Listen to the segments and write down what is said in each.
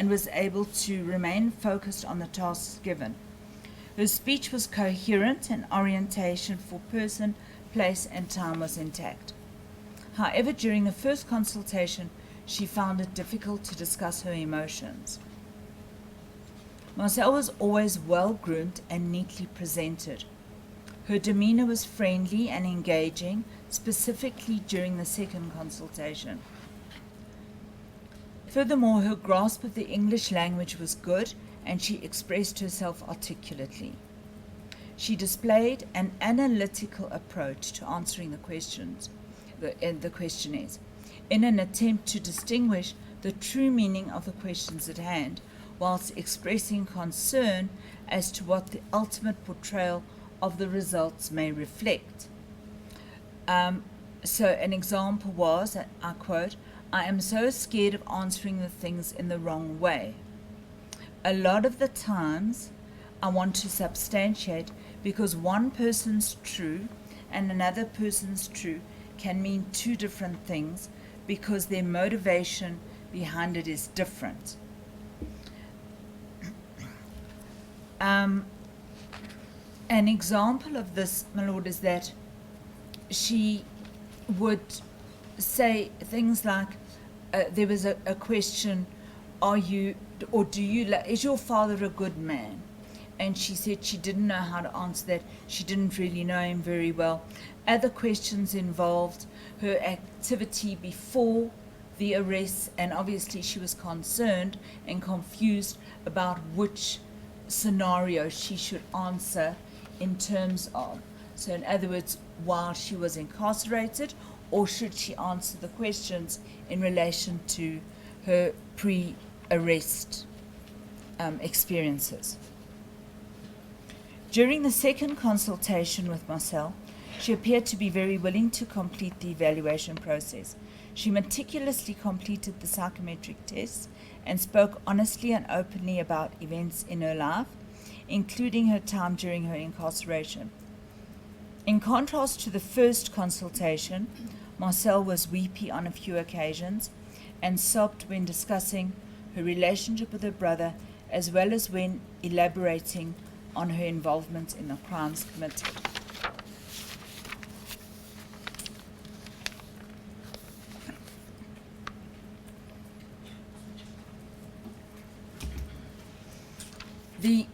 and was able to remain focused on the tasks given. Her speech was coherent and orientation for person, place, and time was intact. However, during the first consultation, she found it difficult to discuss her emotions. Marcel was always well-groomed and neatly presented. Her demeanor was friendly and engaging, specifically during the second consultation. Furthermore, her grasp of the English language was good, and she expressed herself articulately. She displayed an analytical approach to answering the questionnaires, in an attempt to distinguish the true meaning of the questions at hand, whilst expressing concern as to what the ultimate portrayal of the results may reflect. So an example was, I quote, "I am so scared of answering the things in the wrong way. A lot of the times I want to substantiate because one person's true and another person's true can mean two different things because their motivation behind it is different." An example of this, my lord, is that she would say things like, there was a question, is your father a good man? And she said she didn't know how to answer that. She didn't really know him very well. Other questions involved her activity before the arrest, and obviously she was concerned and confused about which scenario she should answer in terms of. So in other words, while she was incarcerated, or should she answer the questions in relation to her pre-arrest experiences. During the second consultation with Marcel, she appeared to be very willing to complete the evaluation process. She meticulously completed the psychometric tests and spoke honestly and openly about events in her life, including her time during her incarceration. In contrast to the first consultation, Marcel was weepy on a few occasions and sobbed when discussing her relationship with her brother, as well as when elaborating on her involvement in the crimes committed. The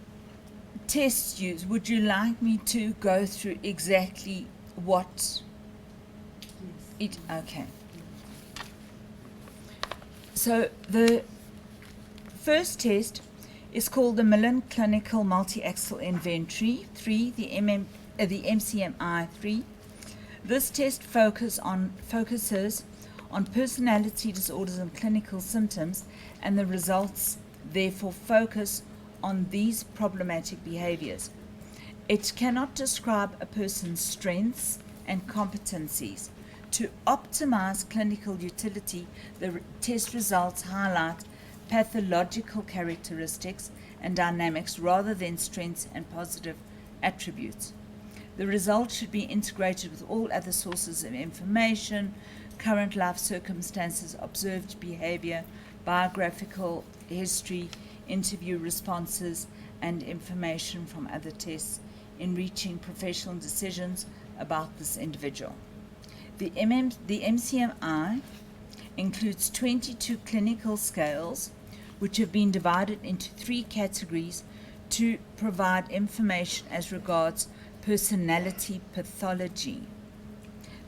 tests used, would you like me to go through exactly what it, okay. So the first test is called the Millen Clinical Multi-Axis Inventory 3, the MCMI 3. This test focuses on personality disorders and clinical symptoms, and the results therefore focus on these problematic behaviors. It cannot describe a person's strengths and competencies. To optimize clinical utility, the test results highlight pathological characteristics and dynamics rather than strengths and positive attributes. The results should be integrated with all other sources of information, current life circumstances, observed behavior, biographical history, interview responses, and information from other tests in reaching professional decisions about this individual. The MCMI includes 22 clinical scales, which have been divided into 3 categories to provide information as regards personality pathology.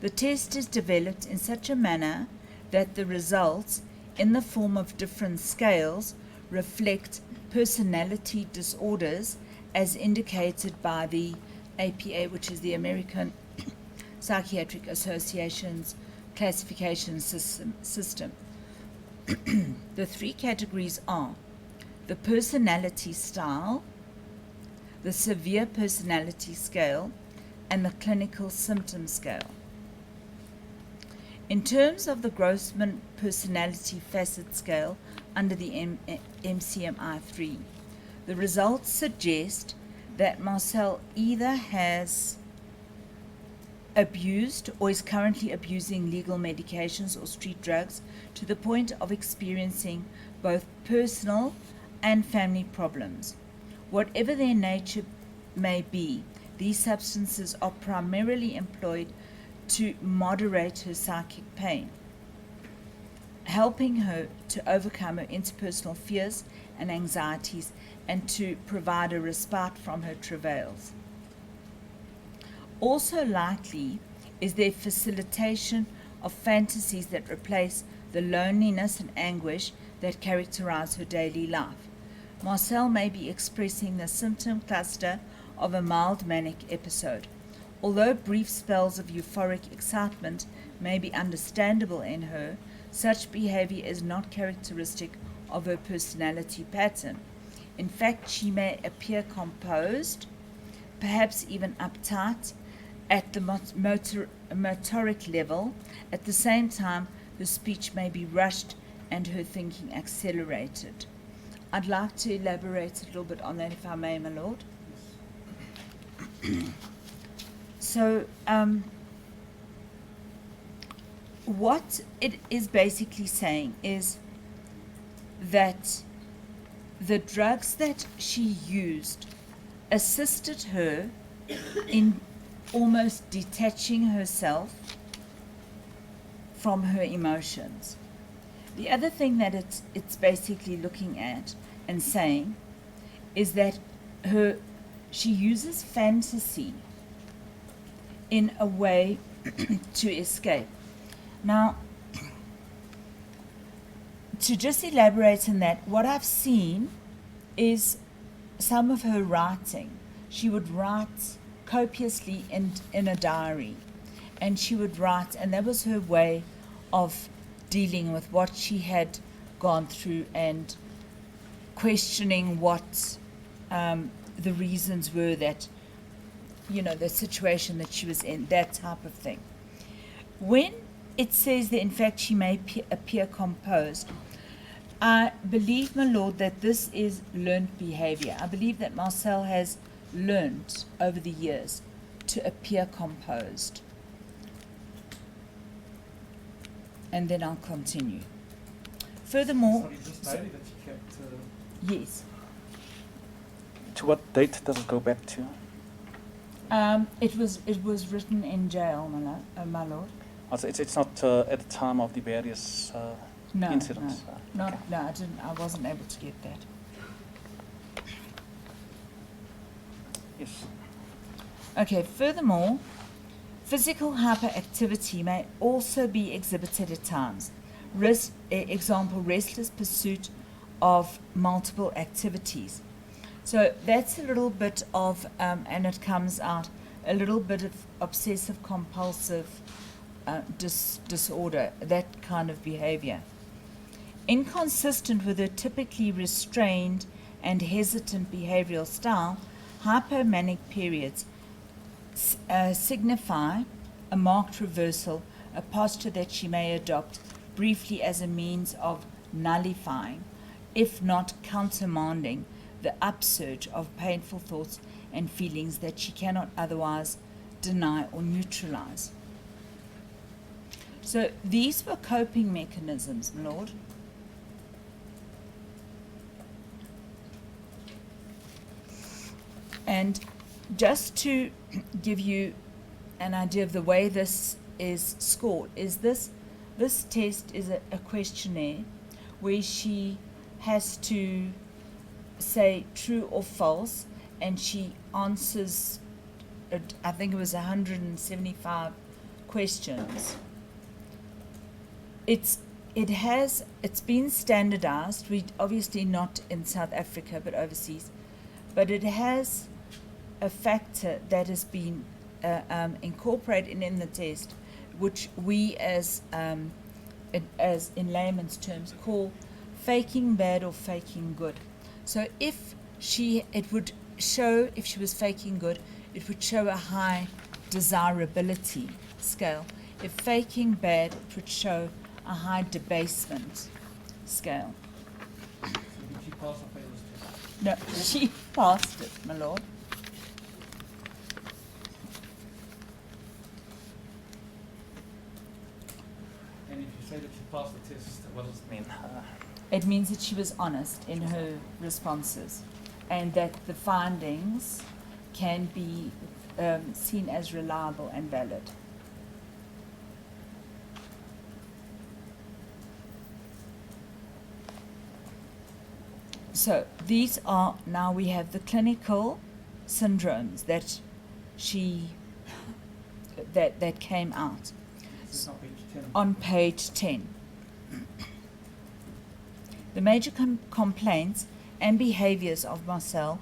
The test is developed in such a manner that the results, in the form of different scales, reflect personality disorders as indicated by the APA, which is the American Psychiatric Association's classification system. The 3 categories are the personality style, the severe personality scale, and the clinical symptom scale. In terms of the Grossman personality facet scale under the MCMI-3, the results suggest that Marcel either has abused or is currently abusing legal medications or street drugs to the point of experiencing both personal and family problems. Whatever their nature may be, these substances are primarily employed to moderate her psychic pain, helping her to overcome her interpersonal fears and anxieties and to provide a respite from her travails. Also likely is their facilitation of fantasies that replace the loneliness and anguish that characterize her daily life. Marcel may be expressing the symptom cluster of a mild manic episode. Although brief spells of euphoric excitement may be understandable in her, such behavior is not characteristic of her personality pattern. In fact, she may appear composed, perhaps even uptight, at the motoric level. At the same time, her speech may be rushed and her thinking accelerated. I'd like to elaborate a little bit on that, if I may, my lord. So, what it is basically saying is that the drugs that she used assisted her in almost detaching herself from her emotions. The other thing that it's basically looking at and saying is that she uses fantasy in a way to escape. Now, to just elaborate on that, what I've seen is some of her writing. She would write copiously in a diary, and she would write, and that was her way of dealing with what she had gone through and questioning what the reasons were that, the situation that she was in, that type of thing. When it says that in fact she may appear composed, I believe, my lord, that this is learned behavior. I believe that Marcel has learned over the years to appear composed. And then I'll continue. Furthermore, Sorry, this diary that you kept. yes, To what date does it go back to? it was written in jail, my lord. Also, it's not at the time of the various No, incidents. no, I didn't. I wasn't able to get that. Yes. Okay. Furthermore, physical hyperactivity may also be exhibited at times. Example, restless pursuit of multiple activities. So that's a little bit of, and it comes out, a little bit of obsessive compulsive disorder, that kind of behavior. Inconsistent with her typically restrained and hesitant behavioral style, hypomanic periods signify a marked reversal, a posture that she may adopt briefly as a means of nullifying, if not countermanding, the upsurge of painful thoughts and feelings that she cannot otherwise deny or neutralize. So these were coping mechanisms, my lord. And just to give you an idea of the way this is scored, is this test is a questionnaire where she has to say true or false, and she answers, I think it was 175 questions. It's been standardized. We obviously not in South Africa but overseas, but it has a factor that has been incorporated in the test, which we as in layman's terms call faking bad or faking good. So if she was faking good, it would show a high desirability scale. If faking bad, it would show a high debasement scale. So did she pass or fail this test? No, she passed it, my lord. passed the test, what does it mean? It means that she was honest in her responses and that the findings can be seen as reliable and valid. So these are, now we have the clinical syndromes that that came out This is on page 10. on page 10. The major complaints and behaviors of Marcel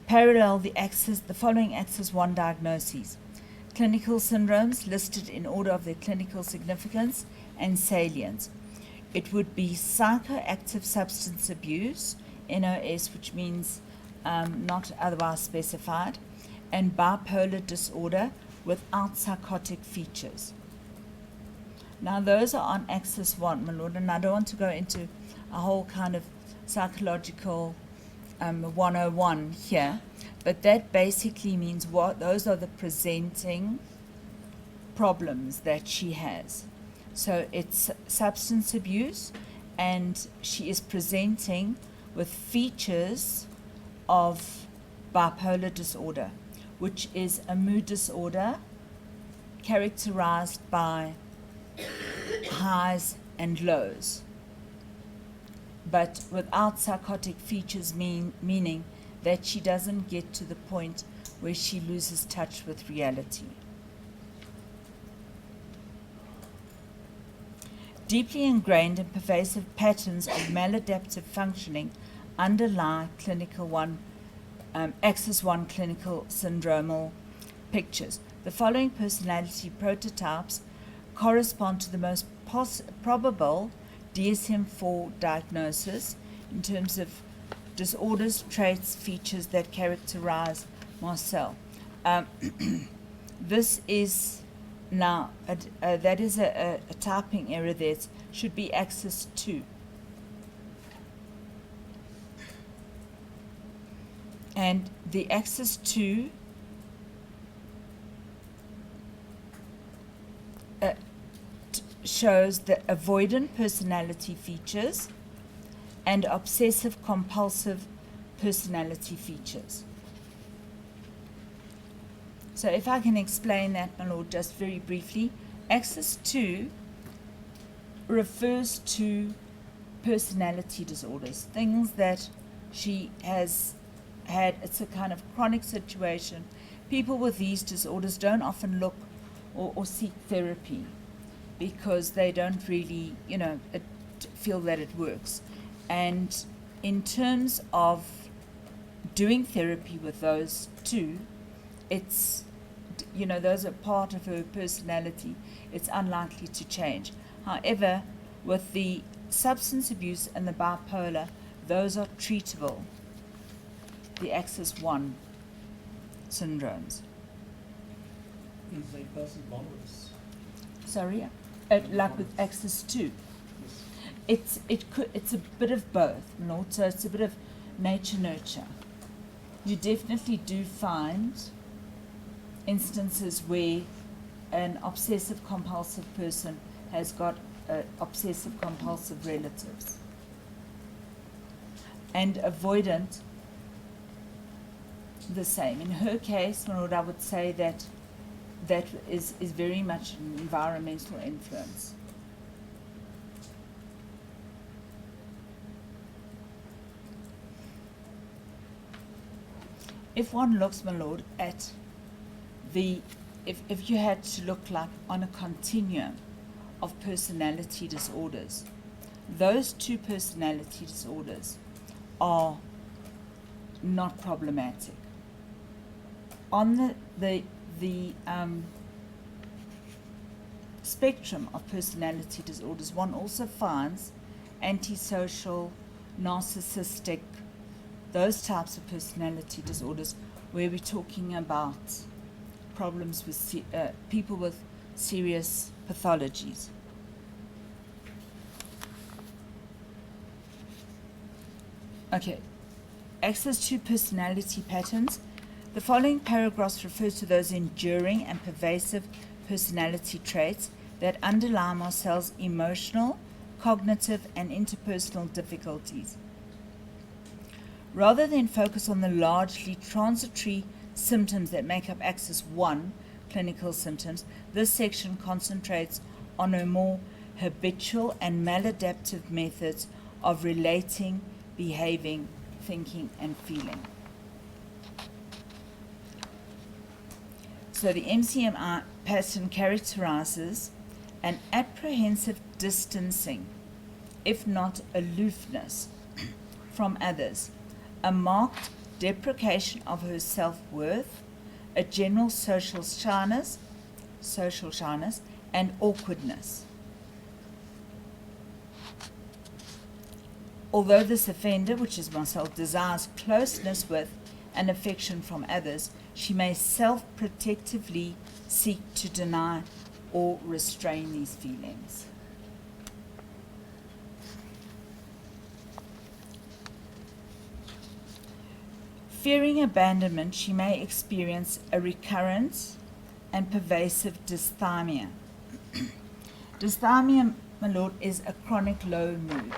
parallel the following Axis 1 diagnoses. Clinical syndromes listed in order of their clinical significance and salience. It would be psychoactive substance abuse, NOS, which means not otherwise specified, and bipolar disorder without psychotic features. Now those are on Axis 1, my lord, and I don't want to go into a whole kind of psychological 101 here, but that basically means what those are the presenting problems that she has. So it's substance abuse, and she is presenting with features of bipolar disorder, which is a mood disorder characterized by highs and lows, but without psychotic features, meaning that she doesn't get to the point where she loses touch with reality. Deeply ingrained and pervasive patterns of maladaptive functioning underlie Axis 1 clinical syndromal pictures. The following personality prototypes correspond to the most probable DSM-4 diagnosis in terms of disorders, traits, features that characterize Marcel. This is now, that is a typing error there. It should be Axis 2. And the Axis 2 shows the avoidant personality features and obsessive compulsive personality features. So if I can explain that, my lord, just very briefly, Axis 2 refers to personality disorders, things that she has had. It's a kind of chronic situation. People with these disorders don't often look or seek therapy because they don't really, feel that it works. And in terms of doing therapy with those two, it's, those are part of her personality. It's unlikely to change. However, with the substance abuse and the bipolar, those are treatable, the Axis 1 syndromes. Is a person born with this? Sorry? Like with Axis 2. Yes. It's a bit of both, so it's a bit of nature-nurture. You definitely do find instances where an obsessive-compulsive person has got obsessive-compulsive relatives. And avoidant, the same. In her case, Lord, I would say that is very much an environmental influence. If one looks, my lord, at if you had to look like on a continuum of personality disorders, those two personality disorders are not problematic. On the spectrum of personality disorders, one also finds antisocial, narcissistic, those types of personality disorders where we're talking about problems with people with serious pathologies. Okay, Axis 2 personality patterns. The following paragraphs refer to those enduring and pervasive personality traits that underlie Marcel's emotional, cognitive, and interpersonal difficulties. Rather than focus on the largely transitory symptoms that make up Axis 1 clinical symptoms, this section concentrates on her more habitual and maladaptive methods of relating, behaving, thinking, and feeling. So the MCMI pattern characterizes an apprehensive distancing, if not aloofness, from others, a marked deprecation of her self-worth, a general social shyness, and awkwardness. Although this offender, which is myself, desires closeness with and affection from others, she may self-protectively seek to deny or restrain these feelings. Fearing abandonment, she may experience a recurrent and pervasive dysthymia. Dysthymia, my lord, is a chronic low mood,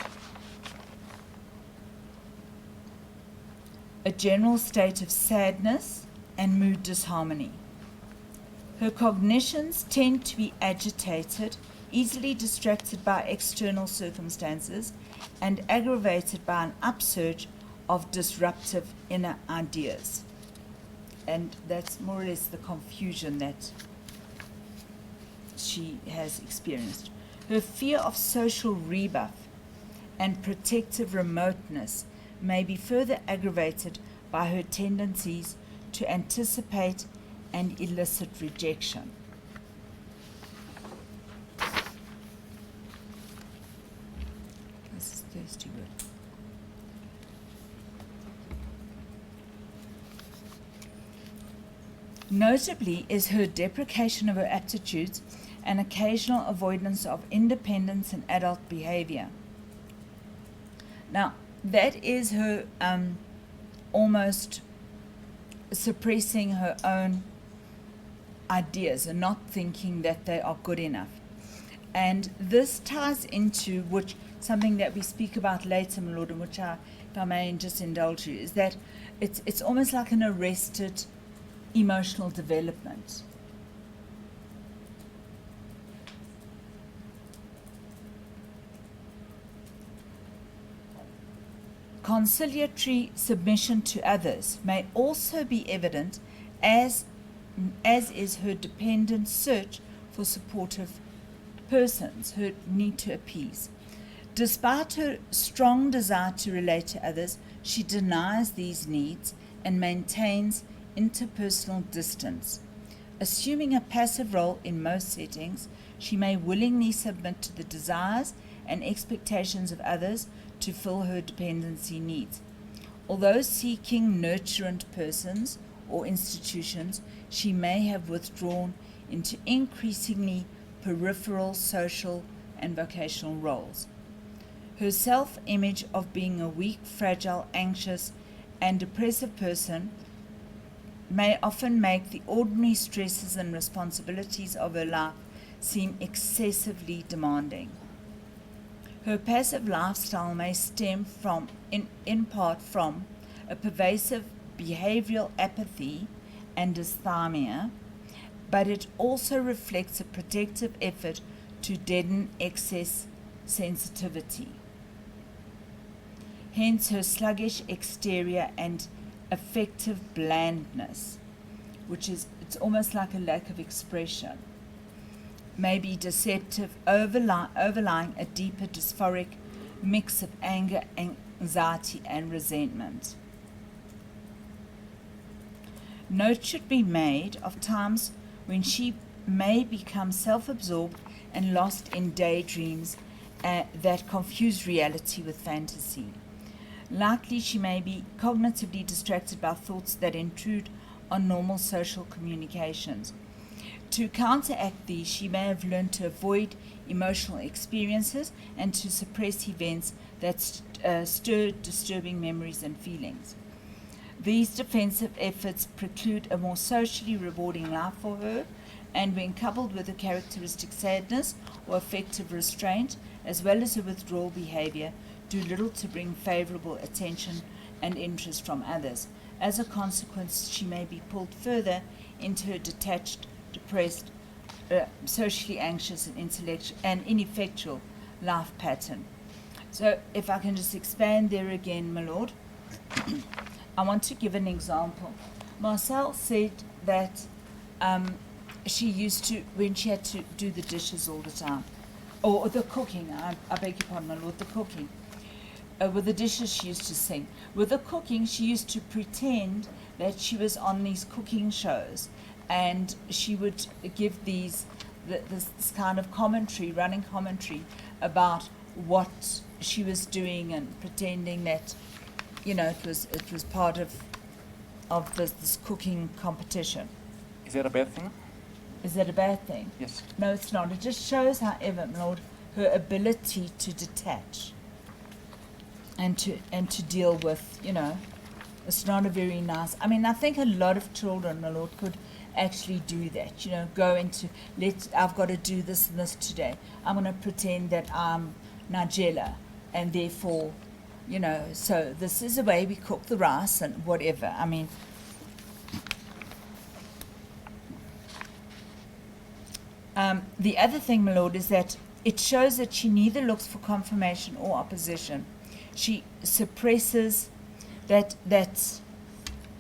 a general state of sadness and mood disharmony. Her cognitions tend to be agitated, easily distracted by external circumstances, and aggravated by an upsurge of disruptive inner ideas. And that's more or less the confusion that she has experienced. Her fear of social rebuff and protective remoteness may be further aggravated by her tendencies to anticipate and elicit rejection. This is thirsty word. Notably is her deprecation of her aptitudes and occasional avoidance of independence and adult behavior. Now, that is her almost suppressing her own ideas and not thinking that they are good enough. And this ties into which something that we speak about later, my lord, and which if I may just indulge you, is that it's almost like an arrested emotional development. Conciliatory submission to others may also be evident, as is her dependent search for supportive persons, her need to appease. Despite her strong desire to relate to others, she denies these needs and maintains interpersonal distance. Assuming a passive role in most settings, she may willingly submit to the desires and expectations of others to fill her dependency needs. Although seeking nurturant persons or institutions, she may have withdrawn into increasingly peripheral social and vocational roles. Her self-image of being a weak, fragile, anxious, and depressive person may often make the ordinary stresses and responsibilities of her life seem excessively demanding. Her passive lifestyle may stem from, in part from, a pervasive behavioral apathy and dysthymia, but it also reflects a protective effort to deaden excess sensitivity. Hence her sluggish exterior and affective blandness, which is, it's almost like a lack of expression, may be deceptive, overlying a deeper dysphoric mix of anger, anxiety, and resentment. Note should be made of times when she may become self-absorbed and lost in daydreams that confuse reality with fantasy. Likely she may be cognitively distracted by thoughts that intrude on normal social communications. To counteract these, she may have learned to avoid emotional experiences and to suppress events that stir disturbing memories and feelings. These defensive efforts preclude a more socially rewarding life for her and when coupled with a characteristic sadness or affective restraint, as well as a withdrawal behavior, do little to bring favorable attention and interest from others. As a consequence, she may be pulled further into her detached, depressed, socially anxious and ineffectual life pattern. So if I can just expand there again, my lord, I want to give an example. Marcel said that she used to, when she had to do the dishes all the time, or the cooking, I beg your pardon, my lord, the cooking. With the dishes she used to sing. With the cooking, she used to pretend that she was on these cooking shows, and she would give this kind of commentary, running commentary, about what she was doing and pretending that, you know, it was part of this cooking competition. Is that a bad thing? Is that a bad thing? Yes. No, it's not. It just shows, however, my lord, her ability to detach and to deal with, you know, it's not a very nice. I mean, I think a lot of children, my lord, could actually do that. You know, go into I've got to do this and this today. I'm going to pretend that I'm Nigella, and therefore, you know, so this is the way we cook the rice and whatever. I mean, the other thing, my lord, is that it shows that she neither looks for confirmation or opposition. She suppresses that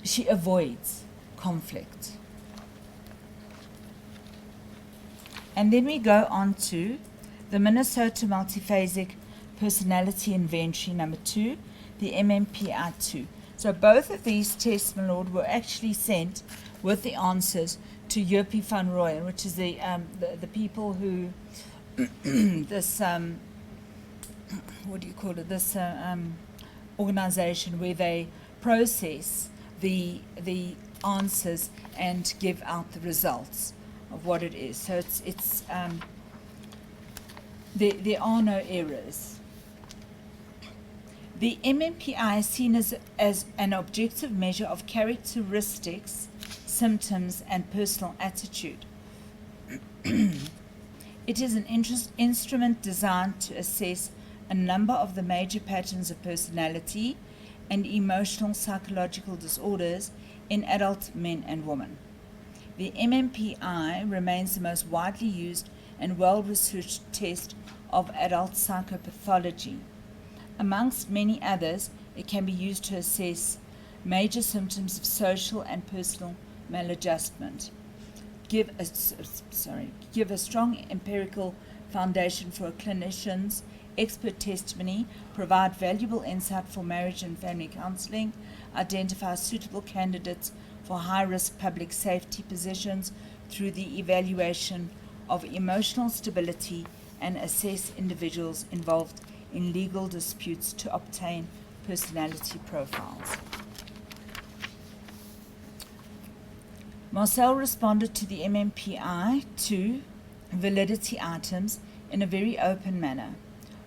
she avoids conflict. And then we go on to the Minnesota Multiphasic Personality Inventory number 2, the MMPI-2. So both of these tests, my lord, were actually sent with the answers to Jopie van Rooyen, which is the people who this what do you call it? This organization where they process the answers and give out the results of what it is. So it's there are no errors. The MMPI is seen as an objective measure of characteristics, symptoms, and personal attitude. It is an instrument designed to assess a number of the major patterns of personality and emotional psychological disorders in adult men and women. The MMPI remains the most widely used and well-researched test of adult psychopathology. Amongst many others, it can be used to assess major symptoms of social and personal maladjustment, give a strong empirical foundation for a clinician's expert testimony, provide valuable insight for marriage and family counseling, identify suitable candidates for high-risk public safety positions through the evaluation of emotional stability, and assess individuals involved in legal disputes to obtain personality profiles. Marcel responded to the MMPI-2 validity items in a very open manner.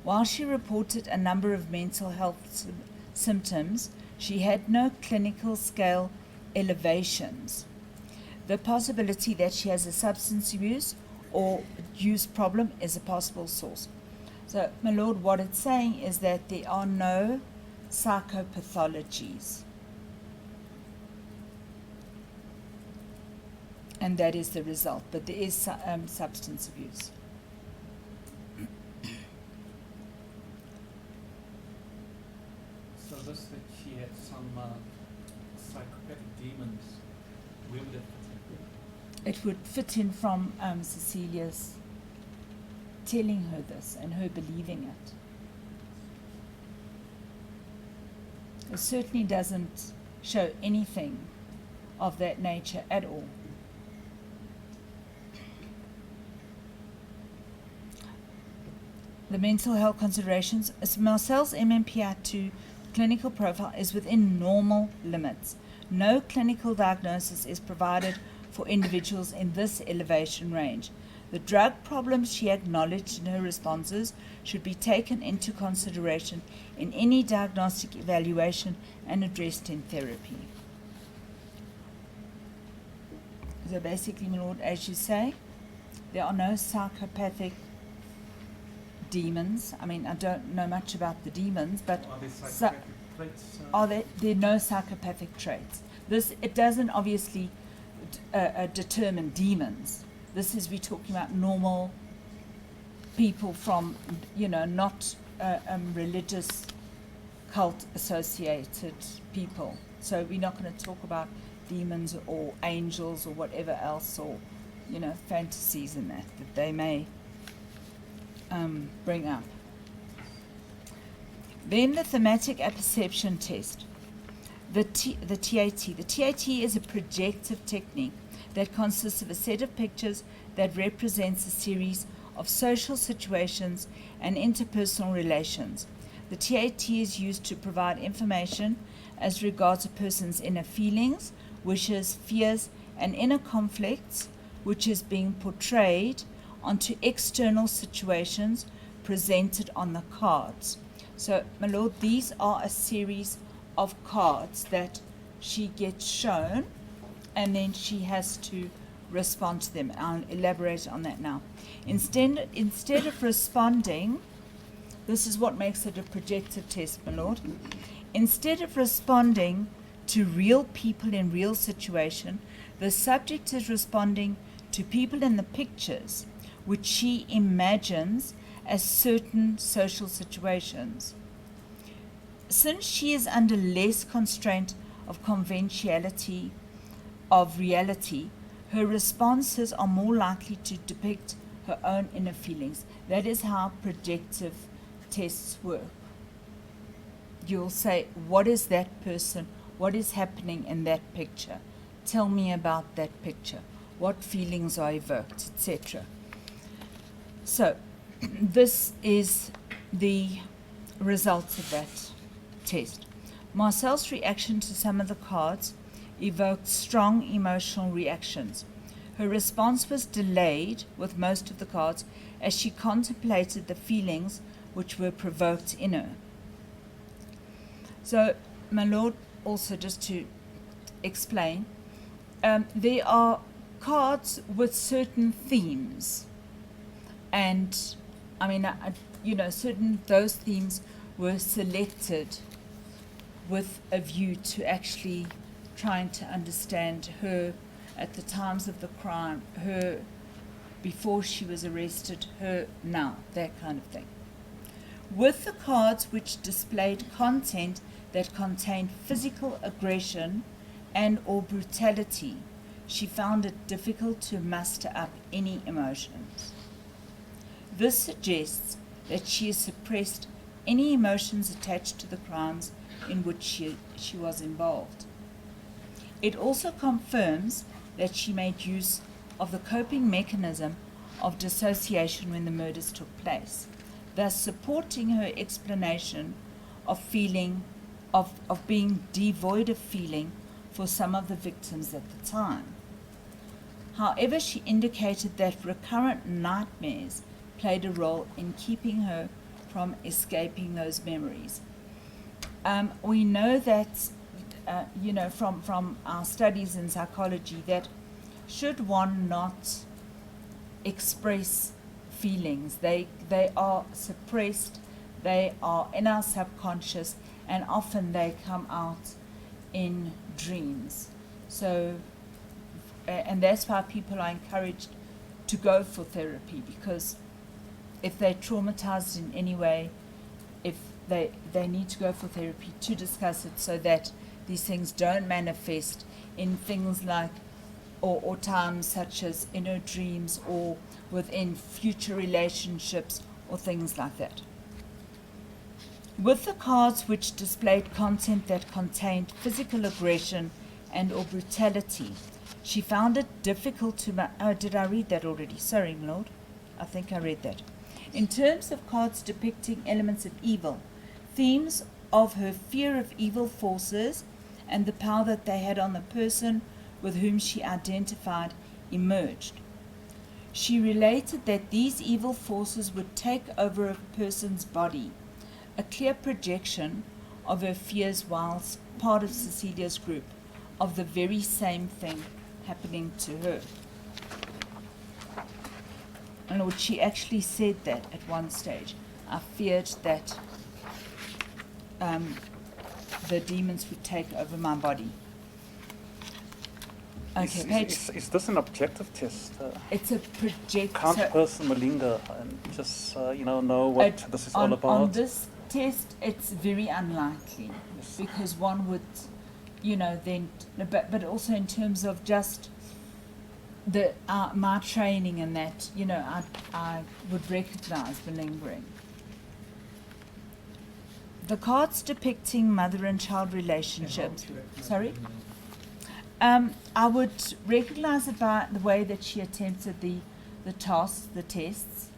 While she reported a number of mental health symptoms, she had no clinical scale elevations. The possibility that she has a substance abuse or use problem is a possible source. So, my lord, what it's saying is that there are no psychopathologies. And that is the result, but there is substance abuse. So this that she had some psychopathic demons, where would it fit in? It would fit in from Cecilia's telling her this and her believing it. It certainly doesn't show anything of that nature at all. The mental health considerations. Marcel's MMPI-2 clinical profile is within normal limits. No clinical diagnosis is provided for individuals in this elevation range. The drug problems she acknowledged in her responses should be taken into consideration in any diagnostic evaluation and addressed in therapy. So basically, my lord, as you say, there are no psychopathic demons. I mean, I don't know much about the demons, but Are there so- psychopathic traits? are there no psychopathic traits? It doesn't obviously determine demons. This is, we're talking about normal people from, not religious cult associated people. So we're not going to talk about demons or angels or whatever else, or fantasies and that they may bring up. Then the thematic apperception test, the TAT. The TAT is a projective technique that consists of a set of pictures that represents a series of social situations and interpersonal relations. The TAT is used to provide information as regards a person's inner feelings, wishes, fears, and inner conflicts, which is being portrayed onto external situations presented on the cards. So, my lord, these are a series of cards that she gets shown, and then she has to respond to them. I'll elaborate on that now. Instead of responding, this is what makes it a projective test, my lord. Instead of responding to real people in real situation, the subject is responding to people in the pictures, which she imagines as certain social situations. Since she is under less constraint of conventionality of reality, her responses are more likely to depict her own inner feelings. That is how projective tests work. You'll say, what is that person? What is happening in that picture? Tell me about that picture. What feelings are evoked, etc. So, this is the results of that test. Marcel's reaction to some of the cards evoked strong emotional reactions. Her response was delayed with most of the cards as she contemplated the feelings which were provoked in her. So, my lord, also just to explain, there are cards with certain themes, and I mean, those themes were selected with a view to actually trying to understand her at the times of the crime, her before she was arrested, her now, that kind of thing. With the cards which displayed content that contained physical aggression and or brutality, she found it difficult to muster up any emotions. This suggests that she has suppressed any emotions attached to the crimes in which she was involved. It also confirms that she made use of the coping mechanism of dissociation when the murders took place, thus supporting her explanation of being devoid of feeling for some of the victims at the time. However, she indicated that recurrent nightmares played a role in keeping her from escaping those memories. We know that, from our studies in psychology, that should one not express feelings, they are suppressed, they are in our subconscious, and often they come out in dreams. So, and that's why people are encouraged to go for therapy, because if they're traumatized in any way, if they need to go for therapy to discuss it, so that these things don't manifest in things like or times such as inner dreams or within future relationships or things like that. With the cards which displayed content that contained physical aggression and or brutality, she found it difficult to did I read that already? Sorry, my lord. I think I read that. In terms of cards depicting elements of evil, themes of her fear of evil forces and the power that they had on the person with whom she identified emerged. She related that these evil forces would take over a person's body, a clear projection of her fears whilst part of Cecilia's group of the very same thing happening to her. And Lord, she actually said that at one stage. I feared that the demons would take over my body. Okay, page. Is this an objective test? It's a project. Can't a person malinger and just know what this is all about? On this test, it's very unlikely, Yes. because one would, then, but also in terms of just my training and that, I would recognize malingering. The cards depicting mother and child relationships. Sorry? I would recognize it by the way that she attempted the tasks, the tests,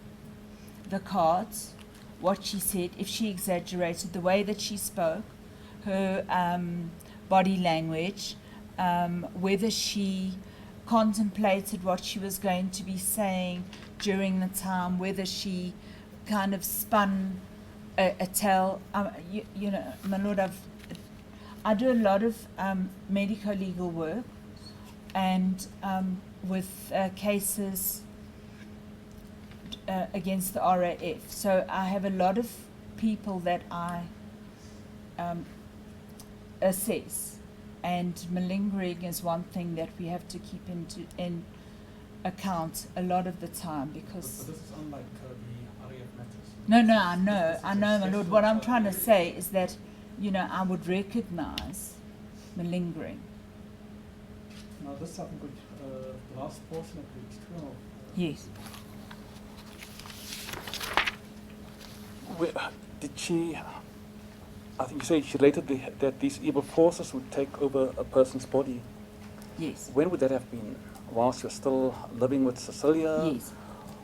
the cards, what she said, if she exaggerated, the way that she spoke, her body language, whether she contemplated what she was going to be saying during the time, whether she kind of spun a tale. My Lord, I do a lot of medico-legal work, and with cases against the RAF. So I have a lot of people that I assess, and malingering is one thing that we have to keep in account a lot of the time, because But this is unlike the RAF matters. no, I know, my Lord. What I'm trying to say is that, I would recognize malingering. Now this I think the last portion of page 12. Yes. Did she? I think you say she related that these evil forces would take over a person's body. Yes. When would that have been? While she was still living with Cecilia? Yes.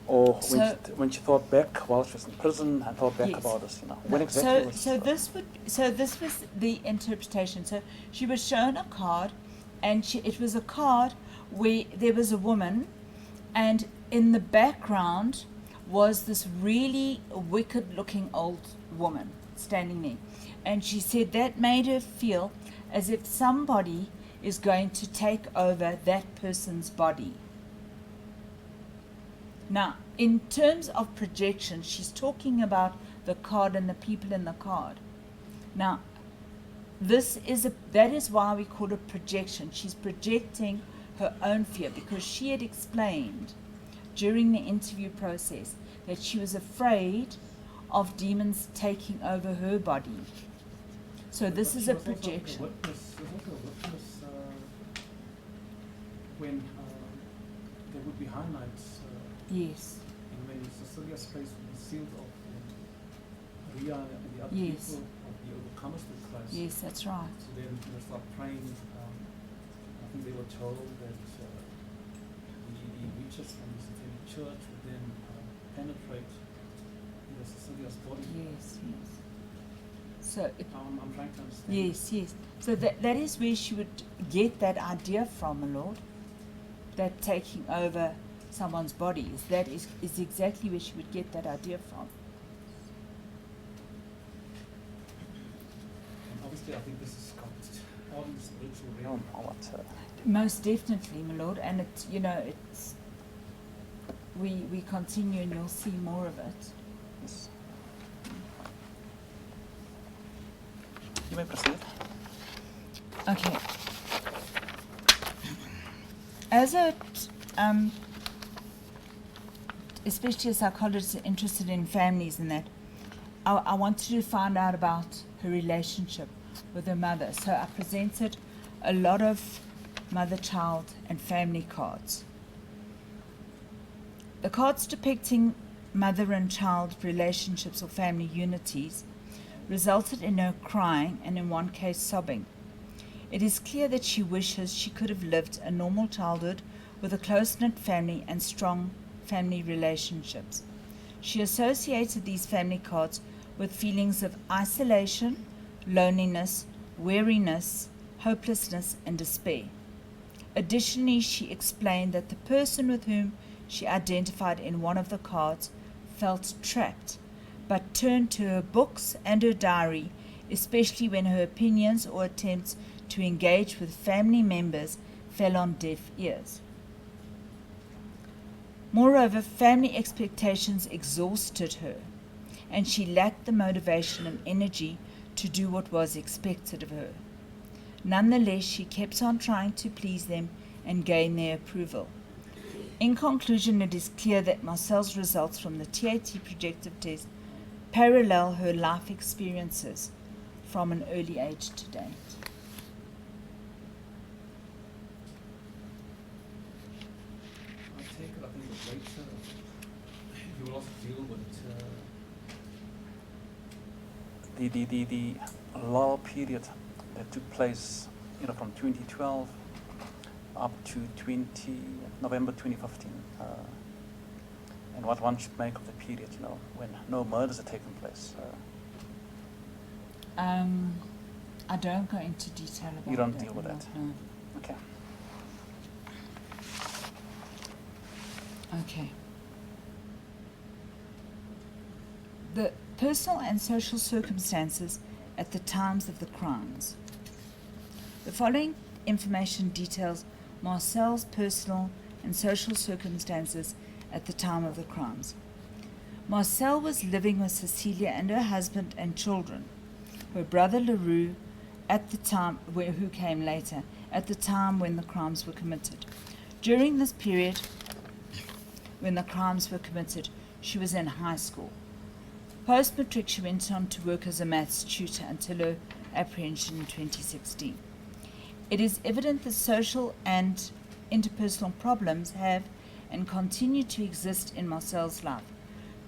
Or So- when she thought back while she was in prison and thought back Yes. about this, when exactly was? So this was the interpretation. So she was shown a card, and it was a card where there was a woman, and in the background was this really wicked-looking old woman standing there, and she said that made her feel as if somebody is going to take over that person's body. Now, in terms of projection, she's talking about the card and the people in the card. Now, that is why we call it projection. She's projecting her own fear, because she had explained during the interview process that she was afraid of demons taking over her body. So this is a projection. There's also a witness when there would be highlights. Yes. And when Cecilia's face would be sealed off, and Ria and the other Yes. people of the overcomers with Christ. Yes, that's right. So then they start praying. I think they were told that the witches from the Satanic Church would then penetrate into Cecilia's body. Yes, yes. So I'm trying to understand. yes. So that is where she would get that idea from, my Lord. That taking over someone's body is exactly where she would get that idea from. And obviously, I think this has got all in the spiritual realm. Most definitely, my Lord, and it's we continue, and you'll see more of it. Yes. You may proceed. Okay. As especially a psychologist interested in families and that, I wanted to find out about her relationship with her mother. So I presented a lot of mother-child and family cards. The cards depicting mother and child relationships or family unities resulted in her crying and in one case sobbing. It is clear that she wishes she could have lived a normal childhood with a close-knit family and strong family relationships. She associated these family cards with feelings of isolation, loneliness, weariness, hopelessness, and despair. Additionally, she explained that the person with whom she identified in one of the cards felt trapped, but turned to her books and her diary, especially when her opinions or attempts to engage with family members fell on deaf ears. Moreover, family expectations exhausted her, and she lacked the motivation and energy to do what was expected of her. Nonetheless, she kept on trying to please them and gain their approval. In conclusion, it is clear that Marcel's results from the TAT projective test parallel her life experiences from an early age to date. I take it, I think that later you will also deal with The lull period that took place, from 2012 up to November 2015, and what one should make of the period, when no murders had taken place. I don't go into detail about that. You don't deal with that? No. Okay. Okay. The personal and social circumstances at the times of the crimes. The following information details Marcel's personal and social circumstances at the time of the crimes. Marcel was living with Cecilia and her husband and children, her brother Leroux, at the time, who came later, at the time when the crimes were committed. During this period, when the crimes were committed, she was in high school. Post-matric, she went on to work as a maths tutor until her apprehension in 2016. It is evident that social and interpersonal problems have and continue to exist in Marcel's life.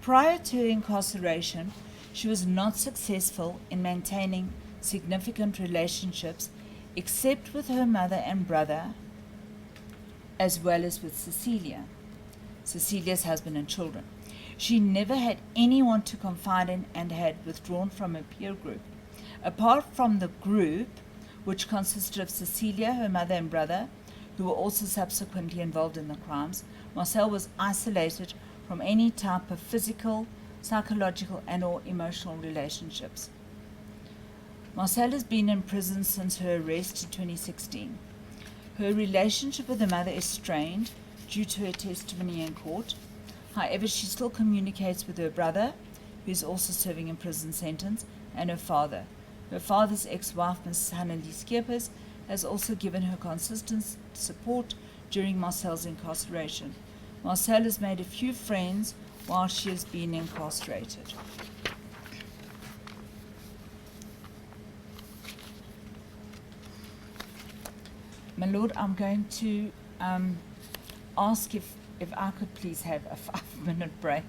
Prior to her incarceration, she was not successful in maintaining significant relationships except with her mother and brother, as well as with Cecilia's husband and children. She never had anyone to confide in and had withdrawn from her peer group. Apart from the group, which consisted of Cecilia, her mother and brother, who were also subsequently involved in the crimes, Marcel was isolated from any type of physical, psychological, and or emotional relationships. Marcel has been in prison since her arrest in 2016. Her relationship with her mother is strained due to her testimony in court. However, she still communicates with her brother, who is also serving a prison sentence, and her father. Her father's ex-wife, Mrs. Hannelise Skeepers, has also given her consistent support during Marcel's incarceration. Marcel has made a few friends while she has been incarcerated. My Lord, I'm going to ask if I could please have a 5-minute break.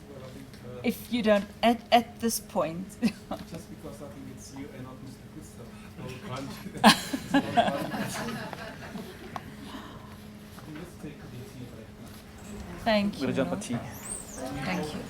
well, I think If you don't, at this point. just because I think it's you and not Mr. Gustav, I will grant you that. It's not grant you. Let's take the tea right now. Thank you. We'll jump Lord. at tea. Thank you.